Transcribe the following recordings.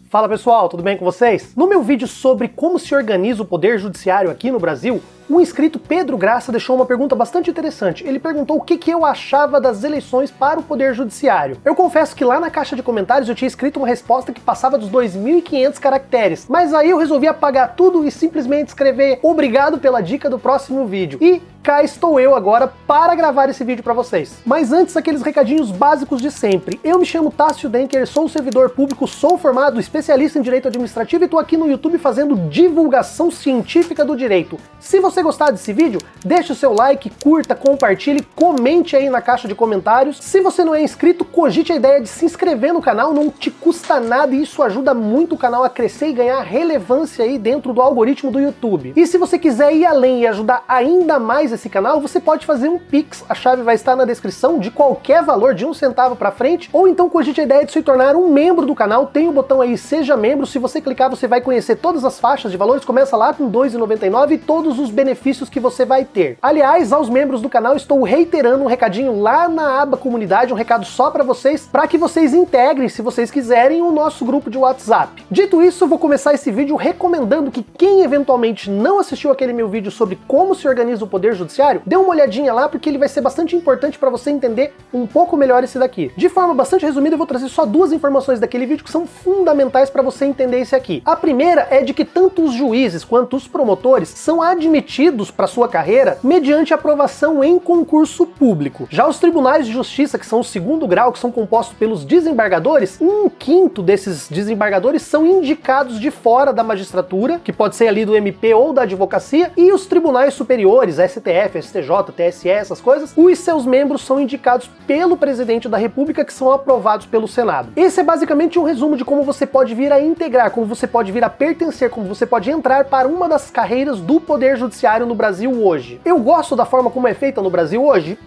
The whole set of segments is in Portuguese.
Fala pessoal, tudo bem com vocês? No meu vídeo sobre como se organiza o poder judiciário aqui no Brasil, o inscrito Pedro Graça deixou uma pergunta bastante interessante. Ele perguntou o que eu achava das eleições para o Poder Judiciário. Eu confesso que lá na caixa de comentários eu tinha escrito uma resposta que passava dos 2.500 caracteres, mas aí eu resolvi apagar tudo e simplesmente escrever obrigado pela dica do próximo vídeo. E cá estou eu agora para gravar esse vídeo para vocês. Mas antes, aqueles recadinhos básicos de sempre. Eu me chamo Tássio Denker, sou servidor público, sou formado especialista em Direito Administrativo e estou aqui no YouTube fazendo divulgação científica do direito. Se você gostar desse vídeo, deixe o seu like, curta, compartilhe, comente aí na caixa de comentários. Se você não é inscrito, cogite a ideia de se inscrever no canal, não te custa nada e isso ajuda muito o canal a crescer e ganhar relevância aí dentro do algoritmo do YouTube. E se você quiser ir além e ajudar ainda mais esse canal, você pode fazer um Pix, a chave vai estar na descrição, de qualquer valor, de 1 centavo pra frente, ou então cogite a ideia de se tornar um membro do canal, tem o botão aí Seja Membro, se você clicar você vai conhecer todas as faixas de valores, começa lá com R$ 2,99 e todos os benefícios que você vai ter. Aliás, aos membros do canal estou reiterando um recadinho lá na aba comunidade, um recado só pra vocês, para que vocês integrem, se vocês quiserem, o nosso grupo de WhatsApp. Dito isso, eu vou começar esse vídeo recomendando que quem eventualmente não assistiu aquele meu vídeo sobre como se organiza o Poder Judiciário, dê uma olhadinha lá porque ele vai ser bastante importante para você entender um pouco melhor esse daqui. De forma bastante resumida, eu vou trazer só duas informações daquele vídeo que são fundamentais para você entender esse aqui. A primeira é de que tanto os juízes quanto os promotores são admitidos para sua carreira mediante aprovação em concurso público. Já os tribunais de justiça, que são o segundo grau, que são compostos pelos desembargadores, 1/5 desses desembargadores são indicados de fora da magistratura, que pode ser ali do MP ou da advocacia, e os tribunais superiores, STF, STJ, TSE, essas coisas, os seus membros são indicados pelo presidente da República, que são aprovados pelo Senado. Esse é basicamente um resumo de como você pode vir a integrar, como você pode vir a pertencer, como você pode entrar para uma das carreiras do Poder Judiciário no Brasil hoje. Eu gosto da forma como é feita no Brasil hoje?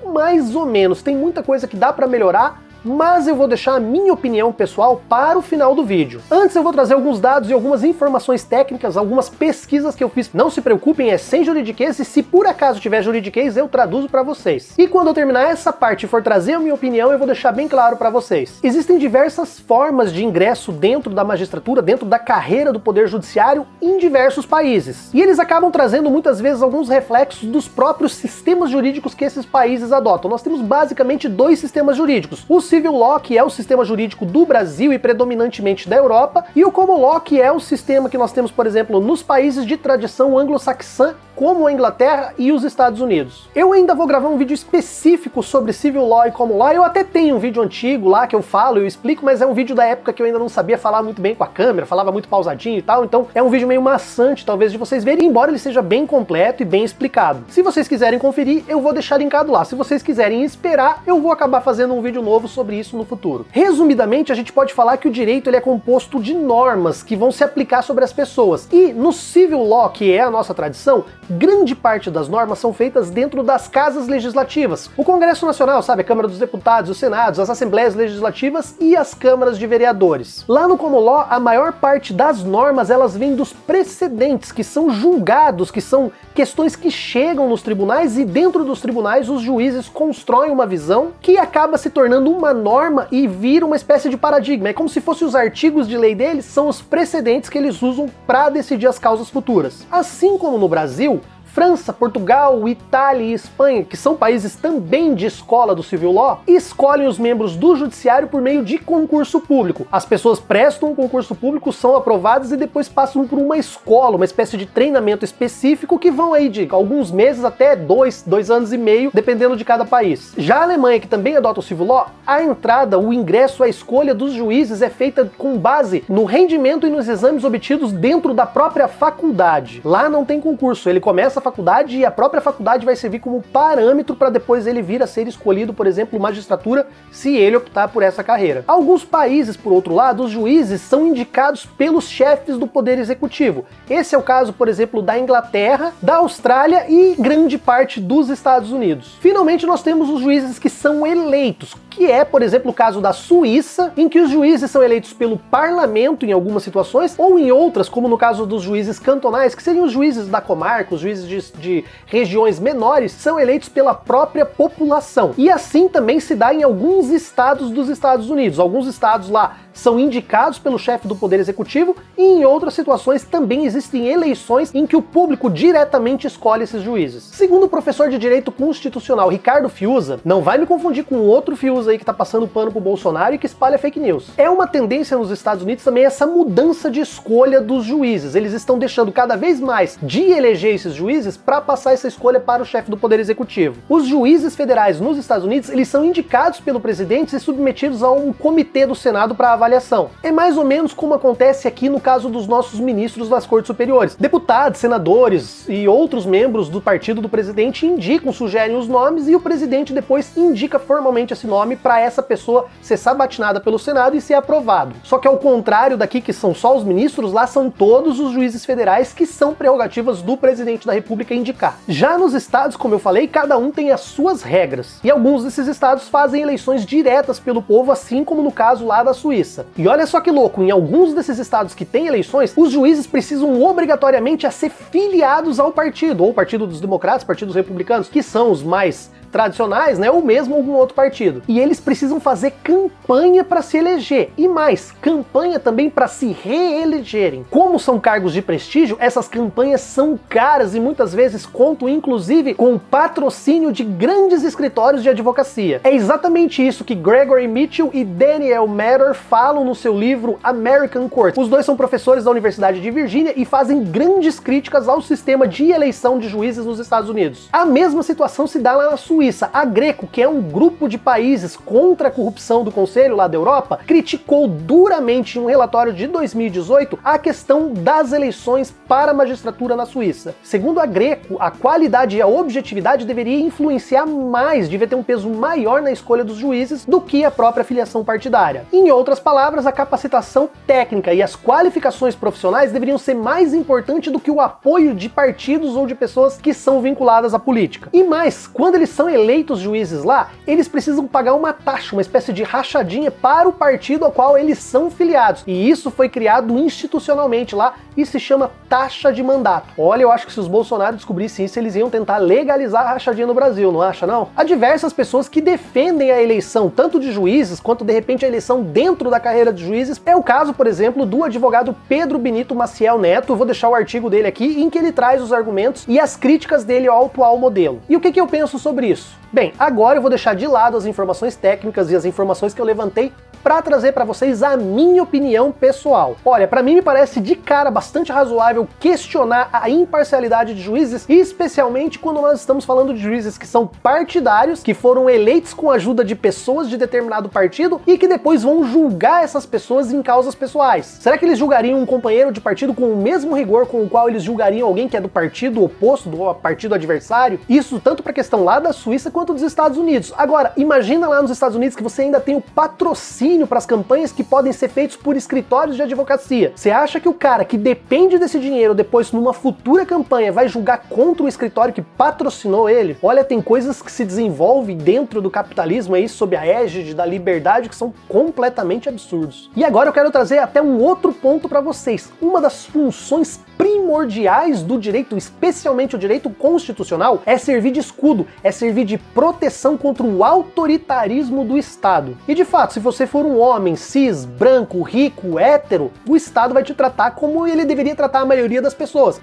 Mais ou menos, tem muita coisa que dá para melhorar, mas eu vou deixar a minha opinião pessoal para o final do vídeo. Antes eu vou trazer alguns dados e algumas informações técnicas, algumas pesquisas que eu fiz. Não se preocupem, é sem juridiquês e se por acaso tiver juridiquês eu traduzo para vocês. E quando eu terminar essa parte e for trazer a minha opinião, eu vou deixar bem claro para vocês. Existem diversas formas de ingresso dentro da magistratura, dentro da carreira do Poder Judiciário em diversos países. E eles acabam trazendo muitas vezes alguns reflexos dos próprios sistemas jurídicos que esses países adotam. Nós temos basicamente dois sistemas jurídicos. O Civil Law, que é o sistema jurídico do Brasil e predominantemente da Europa, e o Common Law, que é o sistema que nós temos, por exemplo, nos países de tradição anglo-saxã, como a Inglaterra e os Estados Unidos. Eu ainda vou gravar um vídeo específico sobre Civil Law e Common Law, eu até tenho um vídeo antigo lá que eu falo, eu explico, mas é um vídeo da época que eu ainda não sabia falar muito bem com a câmera, falava muito pausadinho e tal, então é um vídeo meio maçante, talvez, de vocês verem, embora ele seja bem completo e bem explicado. Se vocês quiserem conferir, eu vou deixar linkado lá. Se vocês quiserem esperar, eu vou acabar fazendo um vídeo novo sobre isso no futuro. Resumidamente, a gente pode falar que o direito ele é composto de normas que vão se aplicar sobre as pessoas. E no Civil Law, que é a nossa tradição, grande parte das normas são feitas dentro das casas legislativas. O Congresso Nacional, sabe, a Câmara dos Deputados, os Senados, as Assembleias Legislativas e as Câmaras de Vereadores. Lá no Common Law, a maior parte das normas, elas vêm dos precedentes, que são julgados, que são questões que chegam nos tribunais e dentro dos tribunais os juízes constroem uma visão que acaba se tornando uma norma e vira uma espécie de paradigma. É como se fossem os artigos de lei deles, são os precedentes que eles usam para decidir as causas futuras. Assim como no Brasil, França, Portugal, Itália e Espanha, que são países também de escola do Civil Law, escolhem os membros do judiciário por meio de concurso público. As pessoas prestam um concurso público, são aprovadas e depois passam por uma escola, uma espécie de treinamento específico que vão aí de alguns meses até 2 anos e meio, dependendo de cada país. Já a Alemanha, que também adota o Civil Law, a entrada, o ingresso, a escolha dos juízes é feita com base no rendimento e nos exames obtidos dentro da própria faculdade. Lá não tem concurso, ele começa a faculdade e a própria faculdade vai servir como parâmetro para depois ele vir a ser escolhido, por exemplo, magistratura, se ele optar por essa carreira. Alguns países, por outro lado, os juízes são indicados pelos chefes do poder executivo. Esse é o caso, por exemplo, da Inglaterra, da Austrália e grande parte dos Estados Unidos. Finalmente, nós temos os juízes que são eleitos, que é, por exemplo, o caso da Suíça, em que os juízes são eleitos pelo parlamento em algumas situações, ou em outras, como no caso dos juízes cantonais, que seriam os juízes da comarca, os juízes de regiões menores, são eleitos pela própria população. E assim também se dá em alguns estados dos Estados Unidos. Alguns estados lá são indicados pelo chefe do Poder Executivo e em outras situações também existem eleições em que o público diretamente escolhe esses juízes. Segundo o professor de Direito Constitucional Ricardo Fiuza, não vai me confundir com outro Fiuza aí que tá passando pano pro Bolsonaro e que espalha fake news. É uma tendência nos Estados Unidos também essa mudança de escolha dos juízes. Eles estão deixando cada vez mais de eleger esses juízes para passar essa escolha para o chefe do Poder Executivo. Os juízes federais nos Estados Unidos, eles são indicados pelo presidente e submetidos a um comitê do Senado para avaliação. É mais ou menos como acontece aqui no caso dos nossos ministros das Cortes Superiores. Deputados, senadores e outros membros do partido do presidente indicam, sugerem os nomes e o presidente depois indica formalmente esse nome para essa pessoa ser sabatinada pelo Senado e ser aprovado. Só que ao contrário daqui, que são só os ministros, lá são todos os juízes federais que são prerrogativas do presidente da República indicar. Já nos estados, como eu falei, cada um tem as suas regras. E alguns desses estados fazem eleições diretas pelo povo, assim como no caso lá da Suíça. E olha só que louco, em alguns desses estados que têm eleições, os juízes precisam obrigatoriamente a ser filiados ao partido, ou o Partido dos Democratas, Partidos Republicanos, que são os mais tradicionais, né, ou mesmo algum outro partido. E eles precisam fazer campanha para se eleger. E mais, campanha também para se reelegerem. Como são cargos de prestígio, essas campanhas são caras e muitas vezes contam inclusive com o patrocínio de grandes escritórios de advocacia. É exatamente isso que Gregory Mitchell e Daniel Matter falam no seu livro American Court. Os dois são professores da Universidade de Virgínia e fazem grandes críticas ao sistema de eleição de juízes nos Estados Unidos. A mesma situação se dá lá na Suíça. A Greco, que é um grupo de países contra a corrupção do Conselho lá da Europa, criticou duramente em um relatório de 2018 a questão das eleições para a magistratura na Suíça. Segundo a Greco, a qualidade e a objetividade deveria influenciar mais, devia ter um peso maior na escolha dos juízes do que a própria filiação partidária. Em outras palavras, a capacitação técnica e as qualificações profissionais deveriam ser mais importantes do que o apoio de partidos ou de pessoas que são vinculadas à política. E mais, quando eles são eleitos juízes lá, eles precisam pagar uma taxa, uma espécie de rachadinha para o partido ao qual eles são filiados. E isso foi criado institucionalmente lá e se chama taxa de mandato. Olha, eu acho que se os Bolsonaro descobrissem isso, eles iam tentar legalizar a rachadinha no Brasil, não acha não? Há diversas pessoas que defendem a eleição, tanto de juízes, quanto de repente a eleição dentro da carreira de juízes. É o caso, por exemplo, do advogado Pedro Benito Maciel Neto. Eu vou deixar o artigo dele aqui, em que ele traz os argumentos e as críticas dele ao atual modelo. E o que eu penso sobre isso? Bem, agora eu vou deixar de lado as informações técnicas e as informações que eu levantei para trazer para vocês a minha opinião pessoal. Olha, para mim me parece de cara bastante razoável questionar a imparcialidade de juízes, especialmente quando nós estamos falando de juízes que são partidários, que foram eleitos com a ajuda de pessoas de determinado partido e que depois vão julgar essas pessoas em causas pessoais. Será que eles julgariam um companheiro de partido com o mesmo rigor com o qual eles julgariam alguém que é do partido oposto, do partido adversário? Isso tanto para a questão lá da Suíça quanto dos Estados Unidos. Agora, imagina lá nos Estados Unidos que você ainda tem o patrocínio para as campanhas que podem ser feitos por escritórios de advocacia. Você acha que o cara que depende desse dinheiro depois numa futura campanha vai julgar contra o escritório que patrocinou ele? Olha, tem coisas que se desenvolvem dentro do capitalismo aí sob a égide da liberdade que são completamente absurdos. E agora eu quero trazer até um outro ponto para vocês. Uma das funções primordiais do direito, especialmente o direito constitucional, é servir de escudo, é servir de proteção contra o autoritarismo do Estado. E de fato, se você for um homem cis, branco, rico, hétero, o Estado vai te tratar como ele deveria tratar a maioria das pessoas.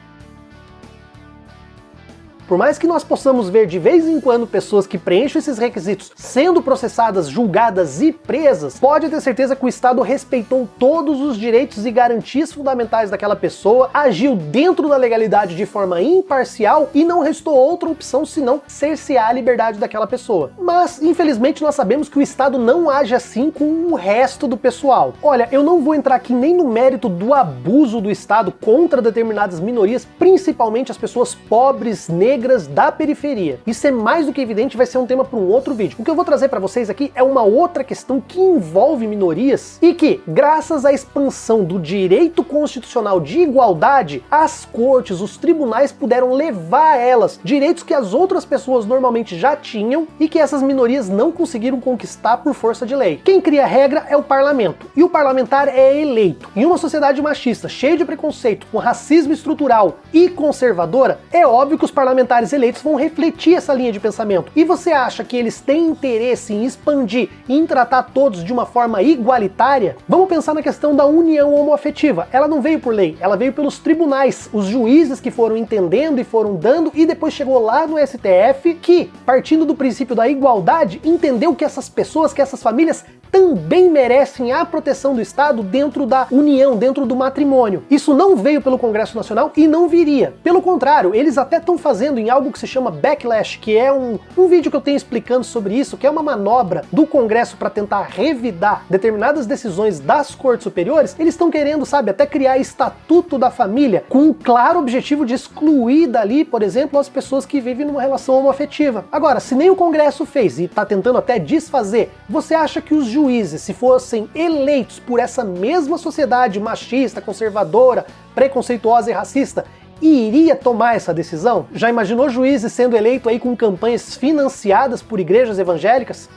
Por mais que nós possamos ver de vez em quando pessoas que preenchem esses requisitos sendo processadas, julgadas e presas, pode ter certeza que o Estado respeitou todos os direitos e garantias fundamentais daquela pessoa, agiu dentro da legalidade de forma imparcial e não restou outra opção senão cercear a liberdade daquela pessoa. Mas, infelizmente, nós sabemos que o Estado não age assim com o resto do pessoal. Olha, eu não vou entrar aqui nem no mérito do abuso do Estado contra determinadas minorias, principalmente as pessoas pobres, negras, da periferia. Isso é mais do que evidente, vai ser um tema para um outro vídeo. O que eu vou trazer para vocês aqui é uma outra questão que envolve minorias e que, graças à expansão do direito constitucional de igualdade, as cortes, os tribunais puderam levar a elas direitos que as outras pessoas normalmente já tinham e que essas minorias não conseguiram conquistar por força de lei. Quem cria a regra é o parlamento, e o parlamentar é eleito. Em uma sociedade machista, cheia de preconceito, com racismo estrutural e conservadora, é óbvio que os parlamentares parlamentares eleitos vão refletir essa linha de pensamento. E você acha que eles têm interesse em expandir e em tratar todos de uma forma igualitária? Vamos pensar na questão da união homoafetiva. Ela não veio por lei, ela veio pelos tribunais, os juízes que foram entendendo e foram dando, e depois chegou lá no STF, que, partindo do princípio da igualdade, entendeu que essas pessoas, que essas famílias também merecem a proteção do Estado dentro da união, dentro do matrimônio. Isso não veio pelo Congresso Nacional e não viria. Pelo contrário, eles até estão fazendo em algo que se chama backlash, que é um vídeo que eu tenho explicando sobre isso, que é uma manobra do Congresso para tentar revidar determinadas decisões das cortes superiores. Eles estão querendo, sabe, até criar estatuto da família, com um claro objetivo de excluir dali, por exemplo, as pessoas que vivem numa relação homoafetiva. Agora, se nem o Congresso fez e está tentando até desfazer, você acha que os juízes, se fossem eleitos por essa mesma sociedade machista, conservadora, preconceituosa e racista, iria tomar essa decisão? Já imaginou juízes sendo eleito aí com campanhas financiadas por igrejas evangélicas?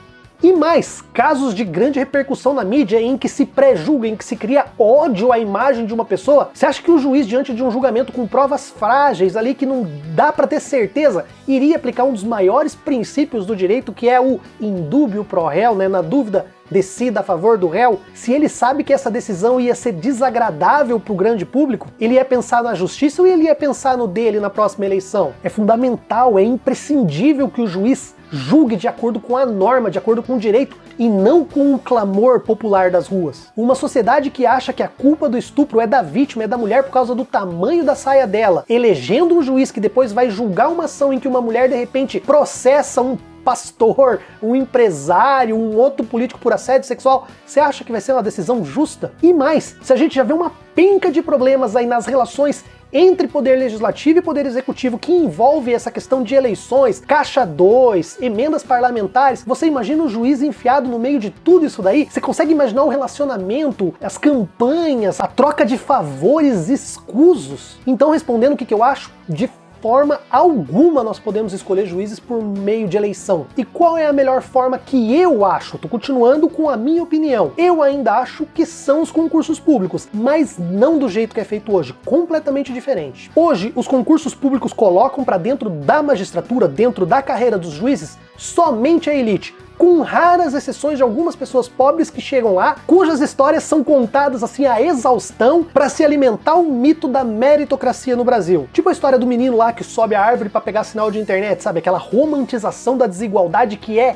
E mais, casos de grande repercussão na mídia em que se pré-julga, em que se cria ódio à imagem de uma pessoa. Você acha que o juiz, diante de um julgamento com provas frágeis ali, que não dá pra ter certeza, iria aplicar um dos maiores princípios do direito, que é o in dubio pro réu, né? Na dúvida, decida a favor do réu? Se ele sabe que essa decisão ia ser desagradável para o grande público, ele ia pensar na justiça ou ele ia pensar no dele na próxima eleição? É fundamental, é imprescindível que o juiz julgue de acordo com a norma, de acordo com o direito, e não com o clamor popular das ruas. Uma sociedade que acha que a culpa do estupro é da vítima, é da mulher por causa do tamanho da saia dela, elegendo um juiz que depois vai julgar uma ação em que uma mulher de repente processa um pastor, um empresário, um outro político por assédio sexual, você acha que vai ser uma decisão justa? E mais, se a gente já vê uma penca de problemas aí nas relações entre poder legislativo e poder executivo que envolve essa questão de eleições, caixa 2, emendas parlamentares, você imagina o juiz enfiado no meio de tudo isso daí? Você consegue imaginar o relacionamento, as campanhas, a troca de favores escusos? Então, respondendo o que eu acho, de forma alguma nós podemos escolher juízes por meio de eleição. E qual é a melhor forma que eu acho? Tô continuando com a minha opinião. Eu ainda acho que são os concursos públicos, mas não do jeito que é feito hoje, completamente diferente. Hoje, os concursos públicos colocam para dentro da magistratura, dentro da carreira dos juízes, somente a elite, com raras exceções de algumas pessoas pobres que chegam lá, cujas histórias são contadas assim à exaustão para se alimentar o mito da meritocracia no Brasil. Tipo a história do menino lá que sobe a árvore para pegar sinal de internet, sabe? Aquela romantização da desigualdade que é...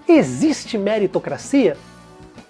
Existe meritocracia?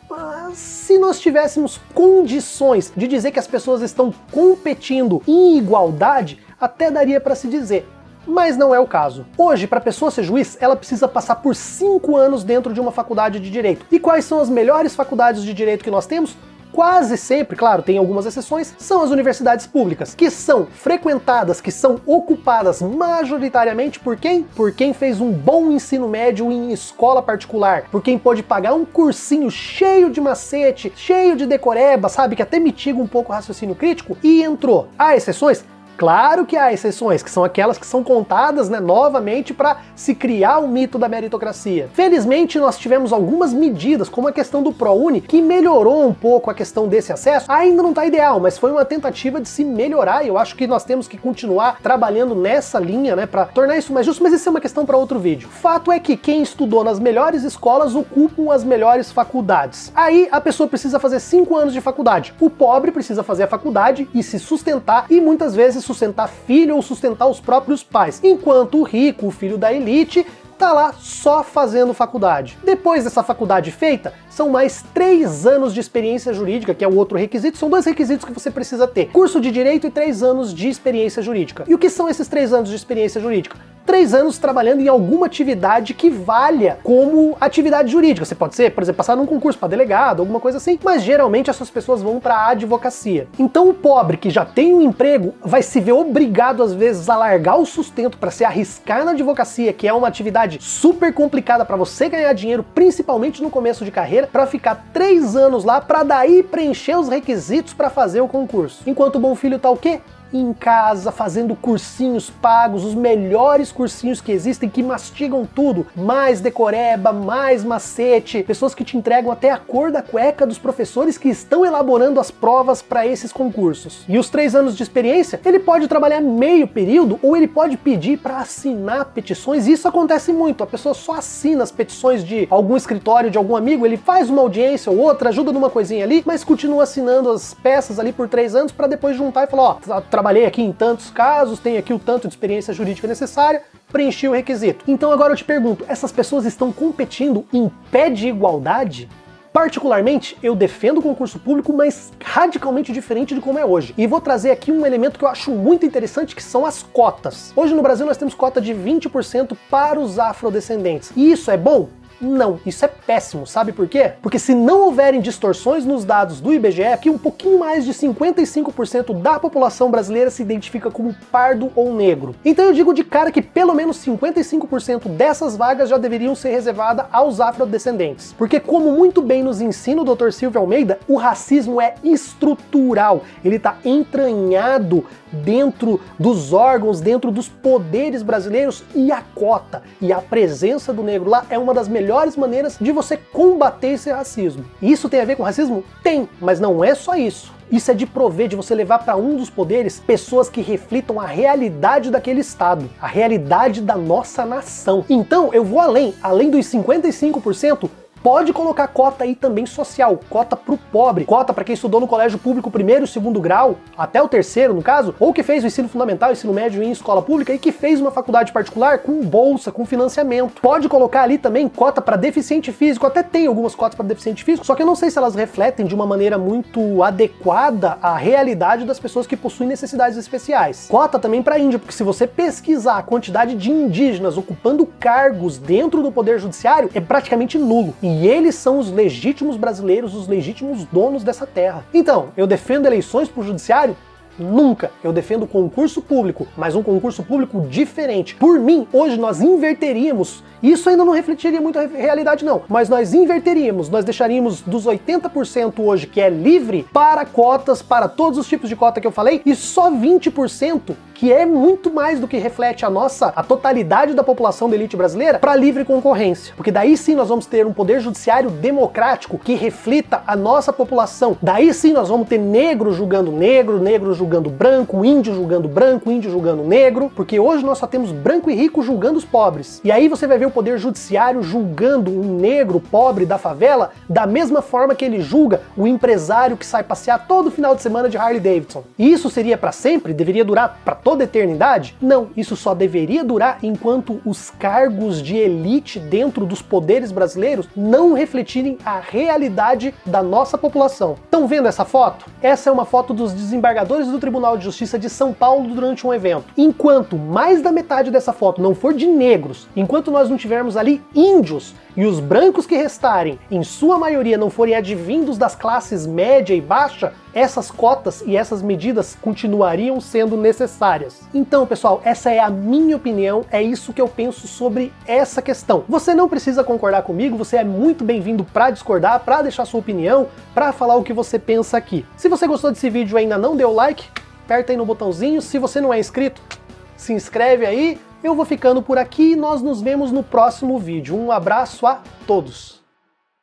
Mas se nós tivéssemos condições de dizer que as pessoas estão competindo em igualdade, até daria para se dizer. Mas não é o caso. Hoje, para a pessoa ser juiz, ela precisa passar por 5 anos dentro de uma faculdade de direito. E quais são as melhores faculdades de direito que nós temos? Quase sempre, claro, tem algumas exceções, são as universidades públicas, que são frequentadas, que são ocupadas majoritariamente por quem? Por quem fez um bom ensino médio em escola particular, por quem pôde pagar um cursinho cheio de macete, cheio de decoreba, sabe, que até mitiga um pouco o raciocínio crítico, e entrou. Há exceções? Claro que há exceções, que são aquelas que são contadas, né, novamente para se criar o mito da meritocracia. Felizmente nós tivemos algumas medidas, como a questão do ProUni, que melhorou um pouco a questão desse acesso. Ainda não está ideal, mas foi uma tentativa de se melhorar e eu acho que nós temos que continuar trabalhando nessa linha, né, para tornar isso mais justo, mas isso é uma questão para outro vídeo. Fato é que quem estudou nas melhores escolas ocupam as melhores faculdades. Aí a pessoa precisa fazer 5 anos de faculdade. O pobre precisa fazer a faculdade e se sustentar e muitas vezes sustentar filho ou sustentar os próprios pais, enquanto o rico, o filho da elite, tá lá só fazendo faculdade. Depois dessa faculdade feita, são mais 3 anos de experiência jurídica, que é o outro requisito, são 2 requisitos que você precisa ter. Curso de Direito e 3 anos de experiência jurídica. E o que são esses 3 anos de experiência jurídica? 3 anos trabalhando em alguma atividade que valha como atividade jurídica. Você pode ser, por exemplo, passar num concurso para delegado, alguma coisa assim, mas geralmente essas pessoas vão para a advocacia. Então o pobre que já tem um emprego vai se ver obrigado às vezes a largar o sustento para se arriscar na advocacia, que é uma atividade super complicada para você ganhar dinheiro, principalmente no começo de carreira, para ficar 3 anos lá para daí preencher os requisitos para fazer o concurso. Enquanto o bom filho tá o quê? em casa, fazendo cursinhos pagos, os melhores cursinhos que existem, que mastigam tudo, mais decoreba, mais macete, pessoas que te entregam até a cor da cueca dos professores que estão elaborando as provas para esses concursos. E os 3 anos de experiência, ele pode trabalhar meio período ou ele pode pedir para assinar petições, e isso acontece muito, a pessoa só assina as petições de algum escritório, de algum amigo, ele faz uma audiência ou outra, ajuda numa coisinha ali, mas continua assinando as peças ali por 3 anos para depois juntar e falar, ó, trabalhei aqui em tantos casos, tenho aqui o tanto de experiência jurídica necessária, preenchi o requisito. Então agora eu te pergunto, essas pessoas estão competindo em pé de igualdade? Particularmente, eu defendo o concurso público, mas radicalmente diferente de como é hoje. E vou trazer aqui um elemento que eu acho muito interessante, que são as cotas. Hoje no Brasil nós temos cota de 20% para os afrodescendentes. E isso é bom? Não, isso é péssimo, sabe por quê? Porque se não houverem distorções nos dados do IBGE, que um pouquinho mais de 55% da população brasileira se identifica como pardo ou negro. Então eu digo de cara que pelo menos 55% dessas vagas já deveriam ser reservadas aos afrodescendentes. Porque como muito bem nos ensina o Dr. Silvio Almeida, o racismo é estrutural, ele está entranhado dentro dos órgãos, dentro dos poderes brasileiros, e a cota e a presença do negro lá é uma das melhores maneiras de você combater esse racismo. E isso tem a ver com racismo? Tem, mas não é só isso. Isso é de prover, de você levar para um dos poderes pessoas que reflitam a realidade daquele estado, a realidade da nossa nação. Então eu vou além dos 55%, pode colocar cota aí também social, cota pro pobre, cota para quem estudou no colégio público primeiro e segundo grau, até o terceiro no caso, ou que fez o ensino fundamental, ensino médio em escola pública e que fez uma faculdade particular com bolsa, com financiamento. Pode colocar ali também cota para deficiente físico, até tem algumas cotas para deficiente físico, só que eu não sei se elas refletem de uma maneira muito adequada à realidade das pessoas que possuem necessidades especiais. Cota também para índio, porque se você pesquisar a quantidade de indígenas ocupando cargos dentro do poder judiciário, é praticamente nulo. E eles são os legítimos brasileiros, os legítimos donos dessa terra. Então, eu defendo eleições para o judiciário? Nunca. Eu defendo concurso público, mas um concurso público diferente. Por mim, hoje nós inverteríamos, isso ainda não refletiria muito a realidade não, mas nós inverteríamos, nós deixaríamos dos 80% hoje que é livre para cotas, para todos os tipos de cota que eu falei, e só 20% que é muito mais do que reflete a totalidade da população da elite brasileira, para livre concorrência. Porque daí sim nós vamos ter um poder judiciário democrático que reflita a nossa população. Daí sim nós vamos ter negro julgando negro, negro julgando branco, índio julgando branco, índio julgando negro, porque hoje nós só temos branco e rico julgando os pobres. E aí você vai ver o poder judiciário julgando um negro pobre da favela da mesma forma que ele julga o empresário que sai passear todo final de semana de Harley Davidson. E isso seria para sempre? Deveria durar para toda a eternidade? Não, isso só deveria durar enquanto os cargos de elite dentro dos poderes brasileiros não refletirem a realidade da nossa população. Estão vendo essa foto? Essa é uma foto dos desembargadores do Tribunal de Justiça de São Paulo durante um evento. Enquanto mais da metade dessa foto não for de negros, enquanto nós não tivermos ali índios e os brancos que restarem, em sua maioria, não forem advindos das classes média e baixa, essas cotas e essas medidas continuariam sendo necessárias. Então, pessoal, essa é a minha opinião, é isso que eu penso sobre essa questão. Você não precisa concordar comigo, você é muito bem-vindo para discordar, para deixar sua opinião, para falar o que você pensa aqui. Se você gostou desse vídeo e ainda não deu like, aperta aí no botãozinho. Se você não é inscrito, se inscreve aí. Eu vou ficando por aqui e nós nos vemos no próximo vídeo. Um abraço a todos!